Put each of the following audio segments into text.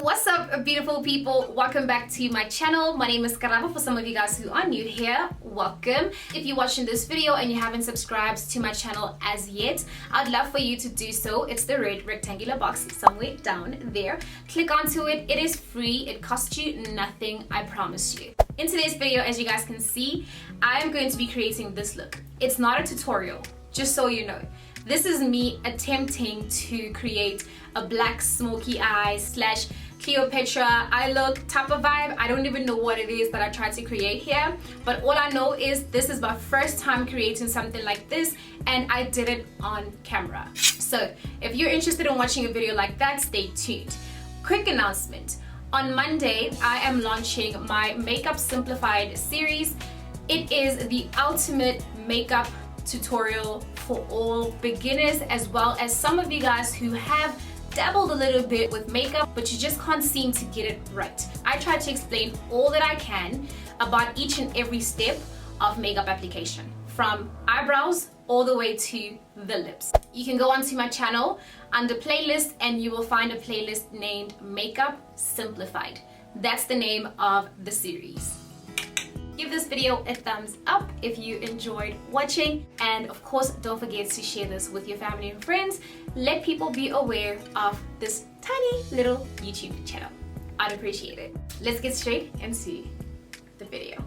What's up, beautiful people? Welcome back to my channel. My name is Karabo. For some of you guys who are new here, welcome. If you're watching this video and you haven't subscribed to my channel as yet, I'd love for you to do so. It's the red rectangular box somewhere down there. Click onto it. It is free. It costs you nothing, I promise you. In today's video, as you guys can see, I am going to be creating this look. It's not a tutorial, just so you know. This is me attempting to create a black smoky eye slash Cleopatra eye look type of vibe. I don't even know what it is that I tried to create here, but all I know is this is my first time creating something like this, and I did it on camera. So if you're interested in watching a video like that, stay tuned. Quick announcement. On Monday, I am launching my Makeup Simplified series. It is the ultimate makeup tutorial for all beginners, as well as some of you guys who have dabbled a little bit with makeup but you just can't seem to get it right. I try to explain all that I can about each and every step of makeup application, from eyebrows all the way to the lips. You can go onto my channel under playlist and you will find a playlist named Makeup Simplified. That's the name of the series. Give this video a thumbs up if you enjoyed watching, and of course don't forget to share this with your family and friends. Let people be aware of this tiny little YouTube channel. I'd appreciate it. Let's get straight into the video.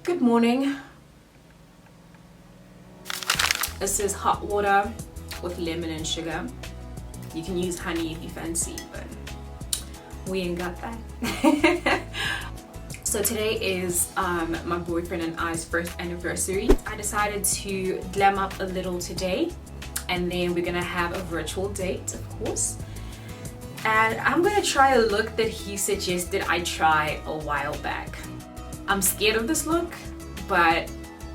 Good morning. This is hot water with lemon and sugar. You can use honey if you fancy, but we ain't got that. So today is my boyfriend and I's first anniversary. I decided to glam up a little today, and then we're gonna have a virtual date, of course. And I'm gonna try a look that he suggested I try a while back. I'm scared of this look, but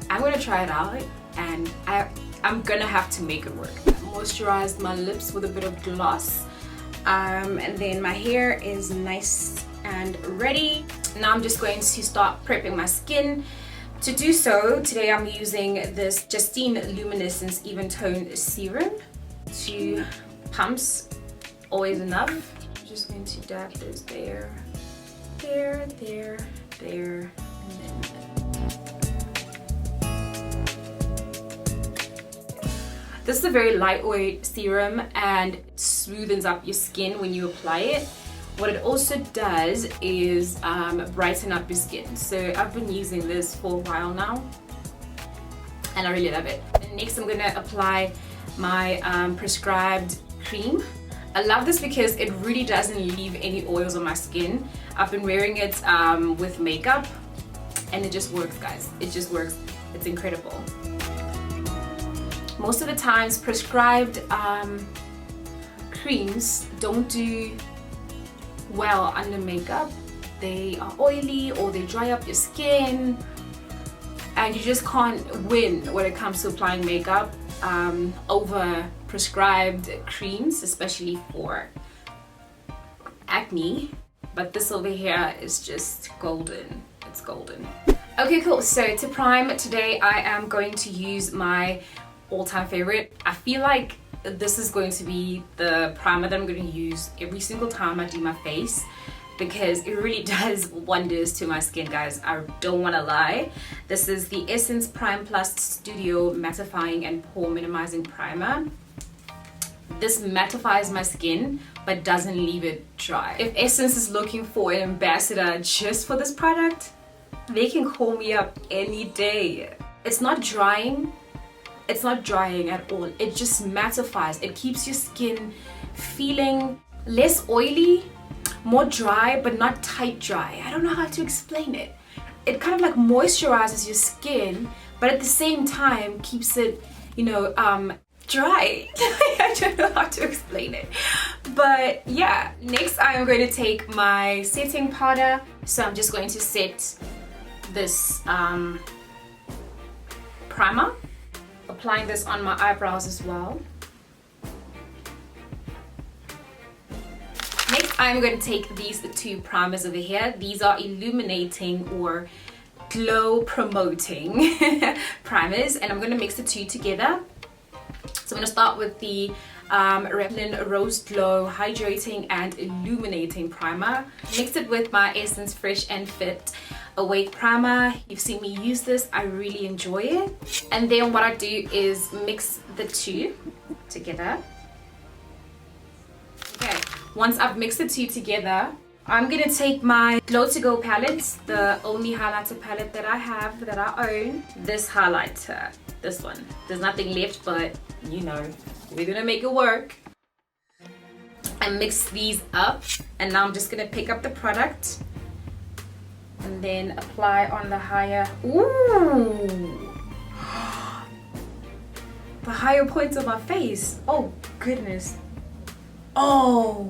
I'm gonna try it out, and I'm gonna have to make it work. I moisturized my lips with a bit of gloss, and then my hair is nice and ready. Now I'm just going to start prepping my skin. To do so, today I'm using this Justine Luminessence Even Tone Serum. 2 pumps, always enough. I'm just going to dab this there, and then this is a very lightweight serum and it smoothens up your skin when you apply it. What it also does is brighten up your skin. So I've been using this for a while now and I really love it. And next I'm gonna apply my prescribed cream. I love this because it really doesn't leave any oils on my skin. I've been wearing it with makeup and it just works, guys. It just works. It's incredible. Most of the times prescribed creams don't do well under makeup. They are oily or they dry up your skin, and you just can't win when it comes to applying makeup over prescribed creams, especially for acne. But this over here is just golden. It's golden. Okay, cool. So to prime today, I am going to use my all-time favorite. I feel like this is going to be the primer that I'm going to use every single time I do my face, because it really does wonders to my skin, guys. I don't want to lie. This is the Essence Prime Plus Studio Mattifying and Pore Minimizing Primer. This mattifies my skin but doesn't leave it dry. If Essence is looking for an ambassador just for this product, they can call me up any day. It's not drying. It's not drying at all. It just mattifies. It keeps your skin feeling less oily, more dry, but not tight dry. I don't know how to explain it. It kind of like moisturizes your skin, but at the same time keeps it, you know, dry. I don't know how to explain it. But yeah, next I am going to take my setting powder. So I'm just going to set this primer. Applying this on my eyebrows as well. Next, I'm going to take these 2 primers over here. These are illuminating or glow promoting primers, and I'm going to mix the two together. So I'm going to start with the Revlon Rose Glow Hydrating and Illuminating Primer. Mix it with my Essence Fresh and Fit Awake Primer. You've seen me use this. I really enjoy it. And then what I do is mix the two together. Okay, once I've mixed the two together, I'm gonna take my Glow to Go palette, the only highlighter palette that I have, that I own. This highlighter, this one. There's nothing left, but you know, we're gonna make it work. And mix these up. And now I'm just gonna pick up the product and then apply on the higher, ooh, the higher points of my face. Oh goodness. Oh.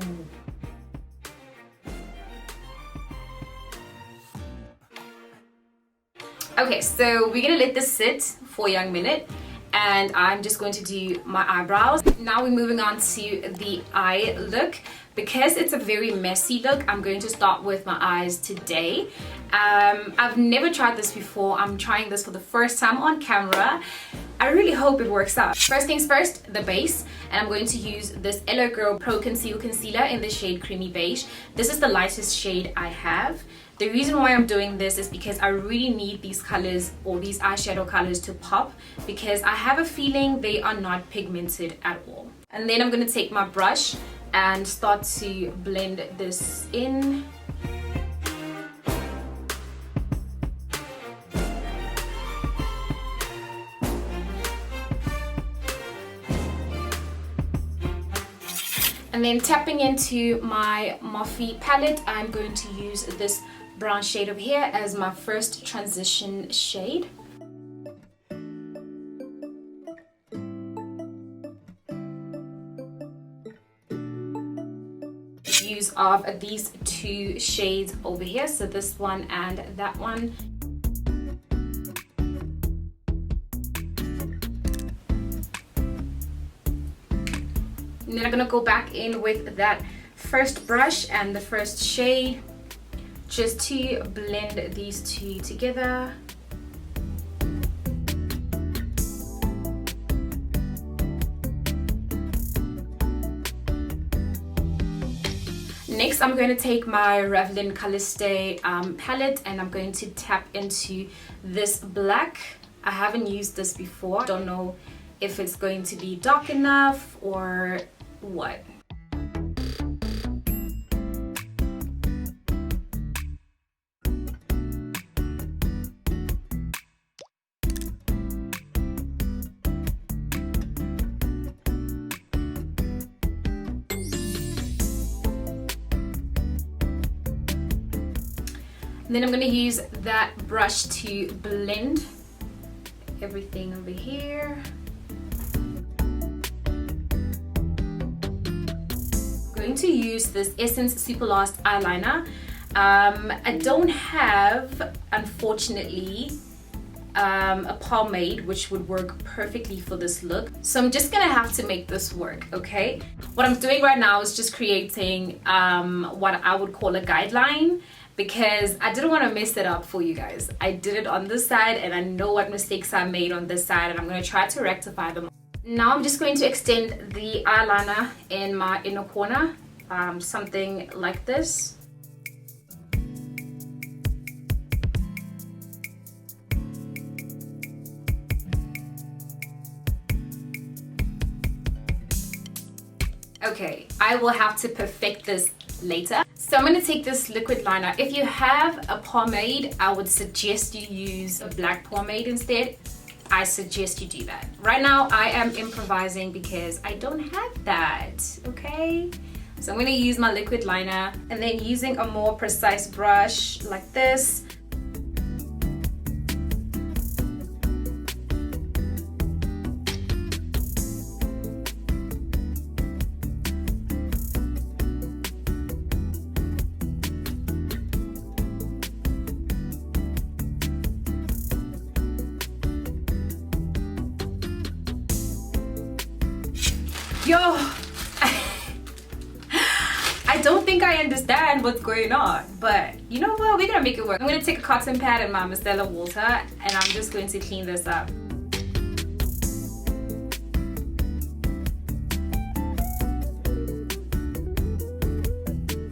Okay, so we're gonna let this sit for a young minute, and I'm just going to do my eyebrows. Now we're moving on to the eye look. Because it's a very messy look, I'm going to start with my eyes today. I've never tried this before. I'm trying this for the first time on camera. I really hope it works out. First things first, the base. And I'm going to use this Hello Girl Pro Conceal Concealer in the shade Creamy Beige. This is the lightest shade I have. The reason why I'm doing this is because I really need these colors, or these eyeshadow colors, to pop, because I have a feeling they are not pigmented at all. And then I'm going to take my brush and start to blend this in. And then tapping into my Morphe palette, I'm going to use this brown shade over here as my first transition shade. Use of these two shades over here, so this one and that one. And then I'm gonna go back in with that first brush and the first shade just to blend these two together. Next, I'm going to take my Revlon Colorstay palette, and I'm going to tap into this black. I haven't used this before. Don't know if it's going to be dark enough or what. And then I'm going to use that brush to blend everything over here. I'm going to use this Essence Super Last eyeliner. I don't have, unfortunately, a pomade which would work perfectly for this look, so I'm just gonna have to make this work. Okay, what I'm doing right now is just creating what I would call a guideline, because I didn't want to mess it up for you guys. I did it on this side, and I know what mistakes I made on this side, and I'm going to try to rectify them. Now I'm just going to extend the eyeliner in my inner corner, something like this. Okay, I will have to perfect this later. So I'm going to take this liquid liner. If you have a pomade, I would suggest you use a black pomade instead. I suggest you do that. Right now I am improvising because I don't have that, okay? So I'm going to use my liquid liner, and then using a more precise brush like this, don't think I understand what's going on, but you know what, we're gonna make it work. I'm gonna take a cotton pad and my micellar water, and I'm just going to clean this up.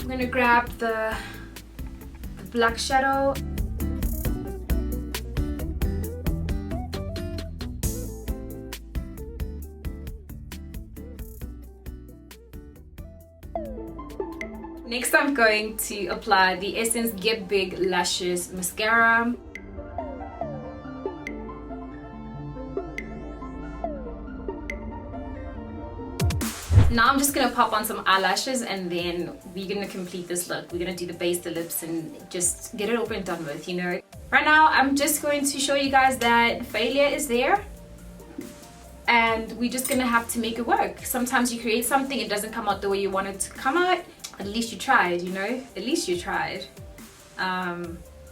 I'm gonna grab the black shadow. Next, I'm going to apply the Essence Get Big Lashes Mascara. Now I'm just gonna pop on some eyelashes, and then we're gonna complete this look. We're gonna do the base, the lips, and just get it over and done with, you know. Right now, I'm just going to show you guys that failure is there, and we're just gonna have to make it work. Sometimes you create something, it doesn't come out the way you want it to come out. At least you tried, you know. At least you tried.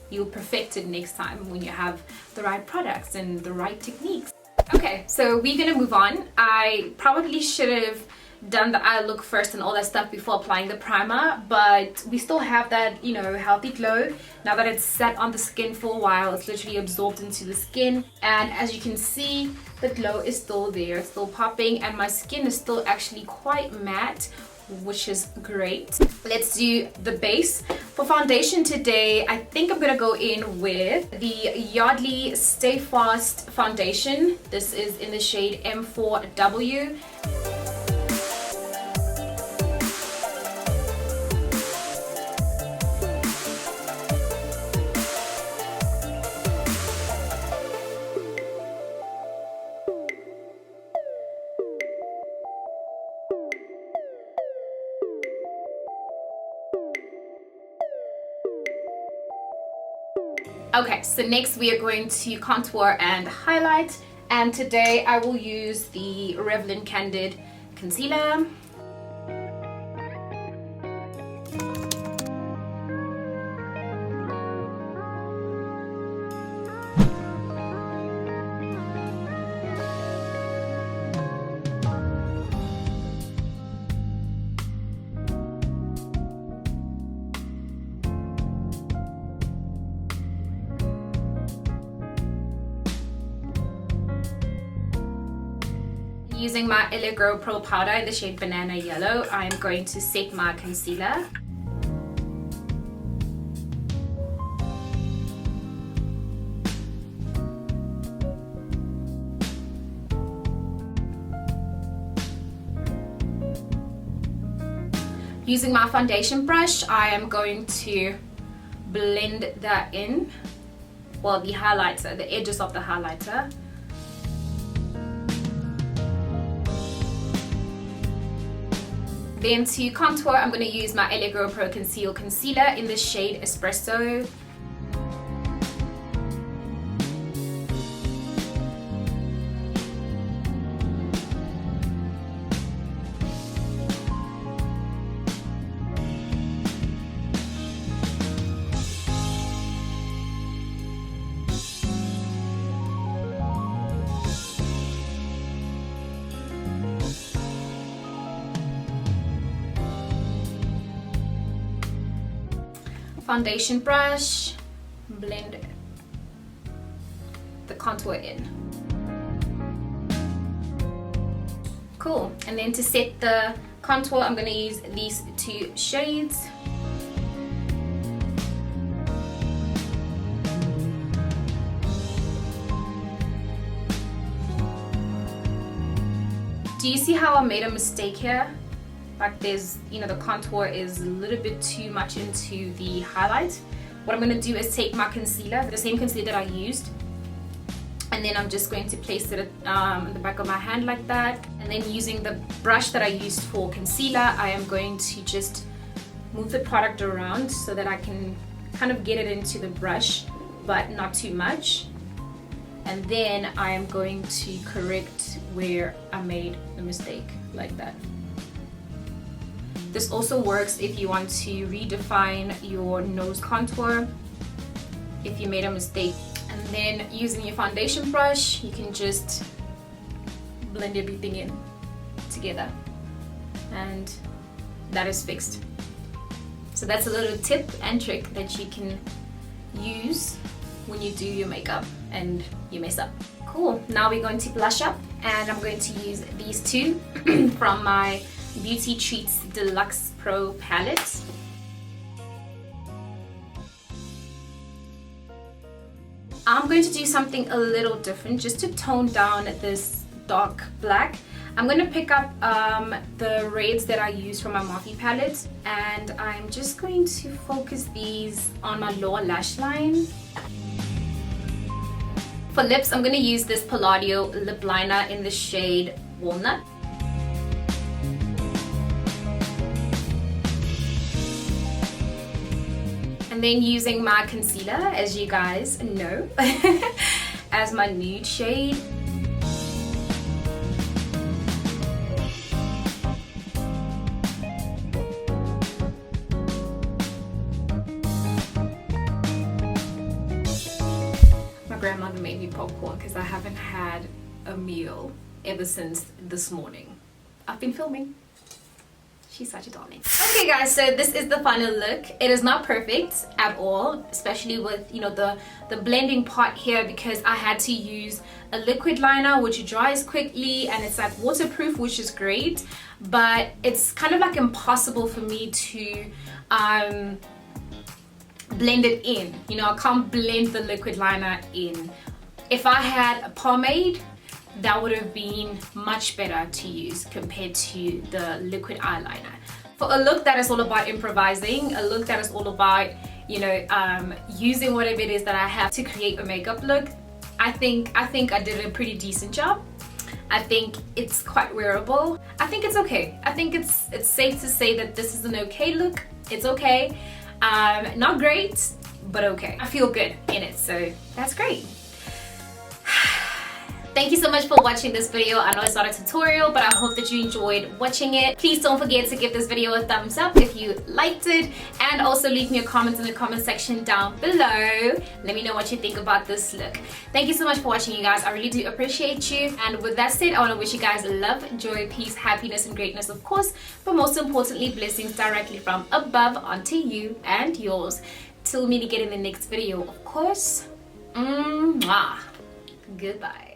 You'll perfect it next time when you have the right products and the right techniques. Okay, so we're gonna move on. I probably should have done the eye look first and all that stuff before applying the primer, but we still have that, you know, healthy glow. Now that it's set on the skin for a while, it's literally absorbed into the skin, and as you can see, the glow is still there. It's still popping, and my skin is still actually quite matte, which is great. Let's do the base. For foundation today, I think I'm gonna go in with the Yardley Stay Fast foundation. This is in the shade M4W. Okay, so next we are going to contour and highlight, and today I will use the Revlon Candid Concealer. Using my LA Girl Pro powder in the shade Banana Yellow, I am going to set my concealer. Using my foundation brush, I am going to blend that in, well, the highlighter, the edges of the highlighter. Then to contour, I'm going to use my LA Girl Pro Conceal Concealer in the shade Espresso. Foundation brush, blend the contour in. Cool. And then to set the contour, I'm going to use these two shades. Do you see how I made a mistake here? Like there's, you know, the contour is a little bit too much into the highlight. What I'm going to do is take my concealer, the same concealer that I used, and then I'm just going to place it on the back of my hand like that. And then using the brush that I used for concealer, I am going to just move the product around so that I can kind of get it into the brush, but not too much. And then I am going to correct where I made the mistake, like that. This also works if you want to redefine your nose contour, if you made a mistake. And then using your foundation brush, you can just blend everything in together. And that is fixed. So that's a little tip and trick that you can use when you do your makeup and you mess up. Cool, now we're going to blush up, and I'm going to use these two from my Beauty Treats Deluxe Pro palette. I'm going to do something a little different just to tone down this dark black. I'm going to pick up the reds that I use from my Morphe palette, and I'm just going to focus these on my lower lash line. For lips, I'm going to use this Palladio lip liner in the shade Walnut. And then using my concealer, as you guys know, as my nude shade. My grandmother made me popcorn because I haven't had a meal ever since this morning. I've been filming. She's such a darling. Okay guys, so this is the final look. It is not perfect at all, especially with, you know, the blending part here, because I had to use a liquid liner which dries quickly and it's like waterproof, which is great, but it's kind of like impossible for me to blend it in. You know, I can't blend the liquid liner in. If I had a pomade, that would have been much better to use compared to the liquid eyeliner. For a look that is all about improvising, a look that is all about, you know, using whatever it is that I have to create a makeup look, I think I did a pretty decent job. I think it's quite wearable. I think it's okay. I think it's safe to say that this is an okay look. It's okay. Not great, but okay. I feel good in it, so that's great. Thank you so much for watching this video. I know it's not a tutorial, but I hope that you enjoyed watching it. Please don't forget to give this video a thumbs up if you liked it, and also leave me a comment in the comment section down below. Let me know what you think about this look. Thank you so much for watching, you guys. I really do appreciate you. And with that said, I want to wish you guys love, joy, peace, happiness, and greatness, of course, but most importantly, blessings directly from above onto you and yours. Till we meet again in the next video, of course. Mwah. Goodbye.